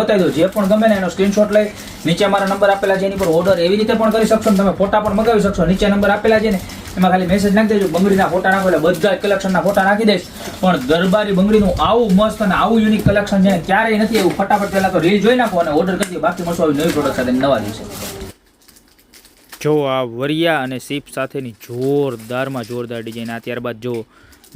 बताई दो जे पण गमे ने एनो स्क्रीनशॉट लई नीचे मारा नंबर आपेला છે એની પર ઓર્ડર એવી રીતે પણ કરી શકશો તમે ફોટા પણ મંગાવી શકશો નીચે નંબર આપેલા છે ને એમાં ખાલી મેસેજ નાખી દેજો બંગડીના ફોટા નાખો એટલે બધા કલેક્શનના ફોટા નાખી દઈશ પણ દરબારી બંગડીનું આવું મસ્ત અને આવું યુનિક કલેક્શન છે ક્યારેય નથી એવું ફટાફટ પહેલા તો રીલ જોઈ નાખો અને ઓર્ડર કરી દો બાકી મળશું આવી નવી પ્રોડક્ટ સાથે નવા દિવસે જો આ વરિયા અને સીપ સાથેની જોરદારમાં જોરદાર ડિઝાઇન આ ત્યારબાદ જો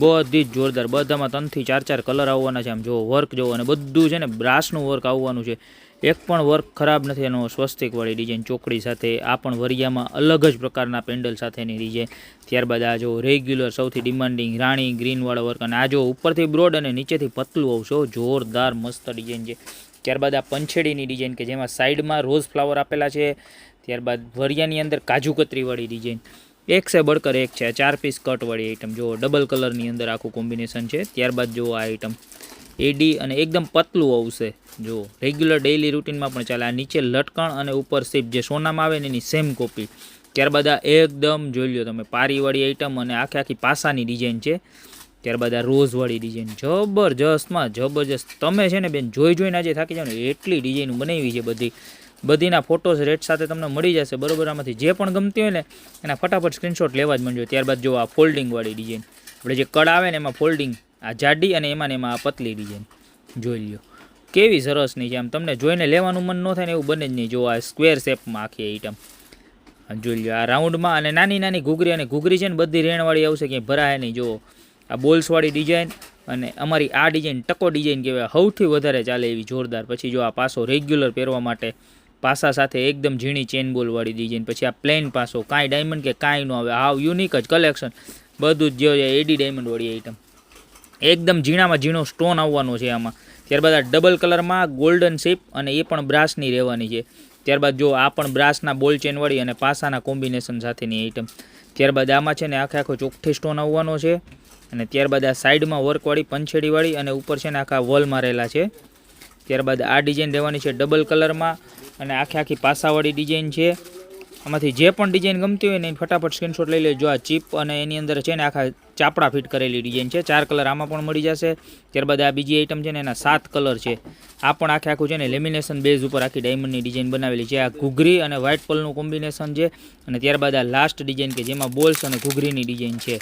બધી જ જોરદાર બધામાં 3 થી 4 કલર આવવાના છે આમ જો વર્ક જો અને બધું છે ને બ્રાસનું વર્ક આવવાનું છે એક પણ વર્ક ખરાબ નથી એનો સ્વસ્તિક વાળી ડિઝાઇન ચોકડી સાથે આ પણ વરિયામાં અલગ જ પ્રકારના પેન્ડલ સાથેની ડિઝાઇન ત્યારબાદ આ જો રેગ્યુલર સૌથી ડિમાન્ડિંગ રાણી ગ્રીન વાળા વર્ક અને આ જો ઉપરથી બ્રોડ અને નીચેથી પતલું આવશે જોરદાર મસ્ત ડિઝાઇન છે ત્યારબાદ આ પંછેડીની ડિઝાઇન કે જેમાં સાઈડમાં રોઝ ફ્લાવર આપેલા છે ત્યારબાદ વરિયાની અંદર કાજુ કતરી વાળી ડિઝાઇન એક સે બળકર એક છે 4 પીસ કટ વાળી આઈટમ જો ડબલ કલરની અંદર આખું કોમ્બિનેશન છે ત્યારબાદ જો આ આઈટમ એડી અને એકદમ પતલું આવશે જો રેગ્યુલર ડેઇલી રૂટીનમાં પણ ચાલે આ નીચે લટકણ અને ઉપર સીપ જે સોનામાં આવે ને એની સેમ કોપી ત્યારબાદ આ એકદમ જોઈ લો તમે પારીવાળી આઈટમ અને આખી પાસાની ડિઝાઇન છે ત્યારબાદ આ રોઝવાળી ડિઝાઇન જબરજસ્તમાં જબરજસ્ત તમે છે ને બેન જોઈને આજે થાકી જાવ ને એટલી ડિઝાઇન બનાવી છે બધીના ફોટોસ રેટ સાથે તમને મળી જશે બરોબર આમાંથી જે પણ ગમતી હોય ને એના ફટાફટ સ્ક્રીનશોટ લેવા જ માંડજો ત્યારબાદ જો આ ફોલ્ડિંગવાળી ડિઝાઇન આપણે જે કડ આવે ને એમાં ફોલ્ડિંગ આ જાડી અને એમાં આ પતલી ડિઝાઇન જોઈ લ્યો કેવી સરસ નહીં છે આમ તમને જોઈને લેવાનું મન ન થાય ને એવું બને જ નહીં જો આ સ્ક્વેર શેપમાં આખી આઈટમ જોઈ લ્યો આ રાઉન્ડમાં અને નાની નાની ઘૂઘરી અને ઘૂઘરી છે ને બધી રેણવાળી આવશે ક્યાંય ભરાય નહીં જો આ બોલ્સવાળી ડિઝાઇન અને અમારી આ ડિઝાઇન ટકો ડિઝાઇન કહેવાય સૌથી વધારે ચાલે એવી જોરદાર પછી જો આ પાસો રેગ્યુલર પહેરવા માટે પાસા સાથે એકદમ ઝીણી ચેન બોલવાળી ડિઝાઇન પછી આ પ્લેન પાસો કાંઈ ડાયમંડ કે કાંઈ ન આવે આ યુનિક જ કલેક્શન બધું જ જે એડી ડાયમંડવાળી આઈટમ એકદમ ઝીણામાં ઝીણો સ્ટોન આવવાનો છે આમાં ત્યારબાદ આ ડબલ કલરમાં ગોલ્ડન શેપ અને એ પણ બ્રાસની રહેવાની છે ત્યારબાદ જો આ પણ બ્રાસના બોલ ચેનવાળી અને પાસાના કોમ્બિનેશન સાથેની આઈટમ ત્યારબાદ આમાં છે ને આખો ચોખ્ઠી સ્ટોન આવવાનો છે અને ત્યારબાદ આ સાઈડમાં વર્કવાળી પંછેડીવાળી અને ઉપર છે ને આખા વોલ મારેલા છે ત્યારબાદ આ ડિઝાઇન રહેવાની છે ડબલ કલરમાં અને આખી પાસાવાળી ડિઝાઇન છે આમાંથી જે પણ ડિઝાઇન ગમતી હોય ને ફટાફટ સ્ક્રીનશોટ લઈ લેજો આ ચીપ અને એની અંદર છે ને આખા ચાપડા ફિટ કરેલી ડિઝાઇન છે 4 કલર આમાં પણ મળી જશે ત્યારબાદ આ બીજી આઈટમ છે ને એના 7 કલર છે આ પણ આખું છે ને લેમિનેશન બેઝ ઉપર આખી ડાયમંડની ડિઝાઇન બનાવેલી છે આ ઘૂઘરી અને વ્હાઇટ પલનું કોમ્બિનેશન છે અને ત્યારબાદ આ લાસ્ટ ડિઝાઇન કે જેમાં બોલ્સ અને ઘૂઘરીની ડિઝાઇન છે